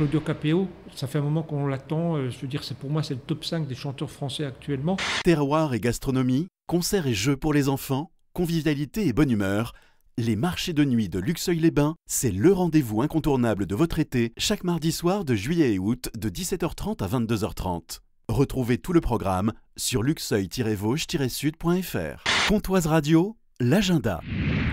Claudio Capéo, ça fait un moment qu'on l'attend. Je veux dire, pour moi, c'est le top 5 des chanteurs français actuellement. Terroir et gastronomie, concerts et jeux pour les enfants, convivialité et bonne humeur. Les marchés de nuit de Luxeuil-les-Bains, c'est le rendez-vous incontournable de votre été, chaque mardi soir de juillet et août de 17h30 à 22h30. Retrouvez tout le programme sur luxeuil-vosges-sud.fr. Comtoise Radio, l'agenda.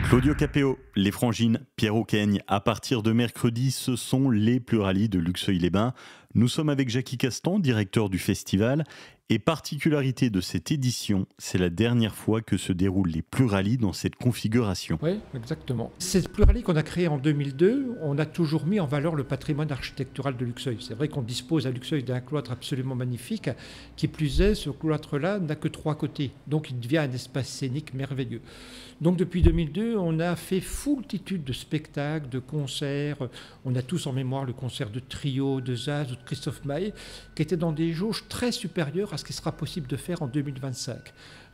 Claudio Capéo, les Frangines, Pierre Auqueigne. À partir de mercredi, ce sont les Pluralies de Luxeuil-les-Bains. Nous sommes avec Jackie Castan, directeur du festival. Et particularité de cette édition, c'est la dernière fois que se déroulent les Pluralies dans cette configuration. Oui, exactement. Cette Pluralies qu'on a créée en 2002, on a toujours mis en valeur le patrimoine architectural de Luxeuil. C'est vrai qu'on dispose à Luxeuil d'un cloître absolument magnifique. Qui plus est, ce cloître-là n'a que 3 côtés. Donc il devient un espace scénique merveilleux. Donc depuis 2002, on a fait foultitude de spectacles, de concerts. On a tous en mémoire le concert de Trio, de Zaz ou de Christophe Maé, qui étaient dans des jauges très supérieures à ce qui sera possible de faire en 2025.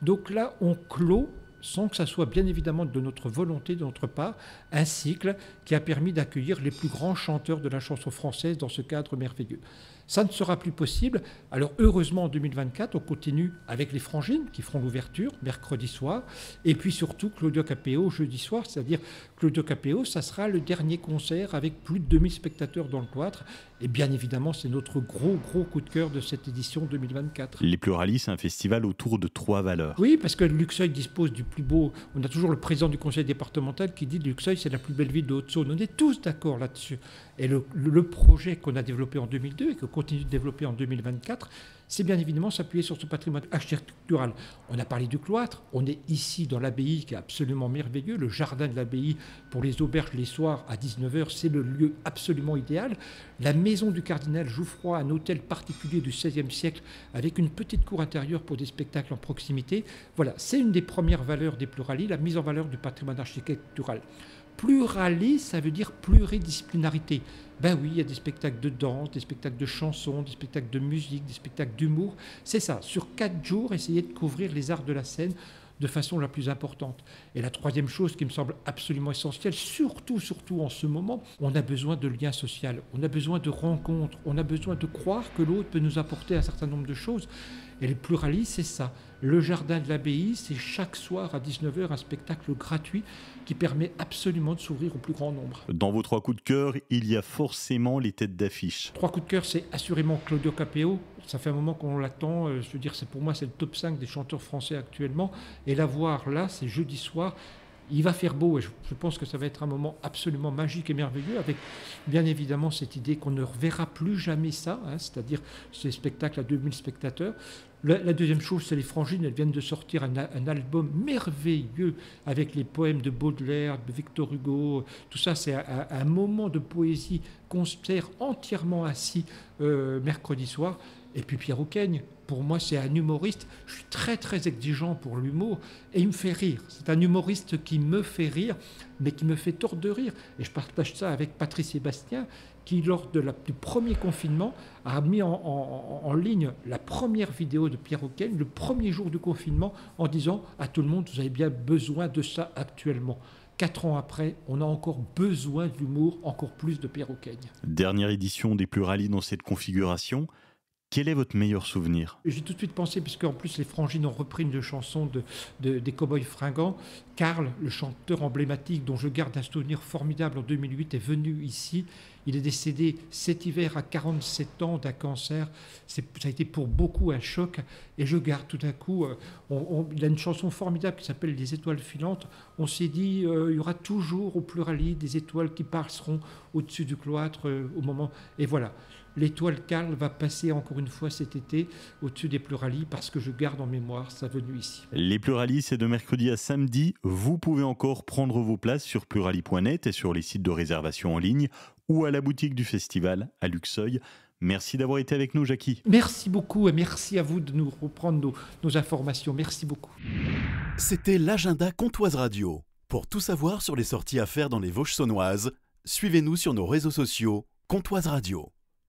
Donc là, on clôt, sans que ça soit bien évidemment de notre volonté, de notre part, un cycle qui a permis d'accueillir les plus grands chanteurs de la chanson française dans ce cadre merveilleux. Ça ne sera plus possible. Alors heureusement en 2024, on continue avec les Frangines qui feront l'ouverture mercredi soir et puis surtout Claudio Capéo jeudi soir, c'est-à-dire Claudio Capéo, ça sera le dernier concert avec plus de 2000 spectateurs dans le cloître et bien évidemment c'est notre gros coup de cœur de cette édition 2024. Les Pluralies, c'est un festival autour de 3 valeurs. Oui, parce que Luxeuil dispose du plus beau, on a toujours le président du conseil départemental qui dit que Luxeuil c'est la plus belle ville de Haute-Saône, on est tous d'accord là-dessus. Et le projet qu'on a développé en 2002 et qu'on continue de développer en 2024, c'est bien évidemment s'appuyer sur ce patrimoine architectural. On a parlé du cloître, on est ici dans l'abbaye qui est absolument merveilleux, le jardin de l'abbaye pour les auberges les soirs à 19h, c'est le lieu absolument idéal. La maison du cardinal Jouffroy, un hôtel particulier du XVIe siècle avec une petite cour intérieure pour des spectacles en proximité. Voilà, c'est une des premières valeurs des Pluralies, la mise en valeur du patrimoine architectural. Pluralies, ça veut dire pluridisciplinarité. Ben oui, il y a des spectacles de danse, des spectacles de chansons, des spectacles de musique, des spectacles d'humour. C'est ça, sur 4 jours, essayer de couvrir les arts de la scène de façon la plus importante. Et la troisième chose qui me semble absolument essentielle, surtout en ce moment, on a besoin de liens sociaux, on a besoin de rencontres, on a besoin de croire que l'autre peut nous apporter un certain nombre de choses. Et les Pluralies, c'est ça. Le jardin de l'abbaye, c'est chaque soir à 19h un spectacle gratuit qui permet absolument de s'ouvrir au plus grand nombre. Dans vos 3 coups de cœur, il y a forcément les têtes d'affiche. 3 coups de cœur, c'est assurément Claudio Capéo. Ça fait un moment qu'on l'attend. Je veux dire, pour moi, c'est le top 5 des chanteurs français actuellement. Et la voir là, c'est jeudi soir. Il va faire beau et je pense que ça va être un moment absolument magique et merveilleux avec bien évidemment cette idée qu'on ne reverra plus jamais ça, c'est-à-dire ces spectacles à 2000 spectateurs. La deuxième chose, c'est les Frangines. Elles viennent de sortir un album merveilleux avec les poèmes de Baudelaire, de Victor Hugo. Tout ça, c'est un moment de poésie concert entièrement assis mercredi soir. Et puis Pierre Auqueigne, pour moi, c'est un humoriste. Je suis très exigeant pour l'humour et il me fait rire. C'est un humoriste qui me fait rire, mais qui me fait tordre de rire. Et je partage ça avec Patrice Sébastien, qui, lors du premier confinement, a mis en ligne la première vidéo de Pierre Auqueigne, le premier jour du confinement, en disant à tout le monde, vous avez bien besoin de ça actuellement. 4 ans après, on a encore besoin d'humour, encore plus de Pierre Auqueigne. Dernière édition des Pluralies dans cette configuration. Quel est votre meilleur souvenir ? J'ai tout de suite pensé, puisque en plus les Frangines ont repris une chanson des Cowboys Fringants. Karl, le chanteur emblématique dont je garde un souvenir formidable en 2008, est venu ici. Il est décédé cet hiver à 47 ans d'un cancer. Ça a été pour beaucoup un choc. Et je garde tout d'un coup, il a une chanson formidable qui s'appelle Les étoiles filantes. On s'est dit, il y aura toujours au Pluralies des étoiles qui passeront au-dessus du cloître au moment. Et voilà. L'étoile Karl va passer encore une fois cet été au-dessus des Pluralies parce que je garde en mémoire sa venue ici. Les Pluralies, c'est de mercredi à samedi. Vous pouvez encore prendre vos places sur pluralies.net et sur les sites de réservation en ligne ou à la boutique du festival à Luxeuil. Merci d'avoir été avec nous, Jackie. Merci beaucoup et merci à vous de nous reprendre nos informations. Merci beaucoup. C'était l'agenda Comtoise Radio. Pour tout savoir sur les sorties à faire dans les Vosges saunoises, suivez-nous sur nos réseaux sociaux Comtoise Radio.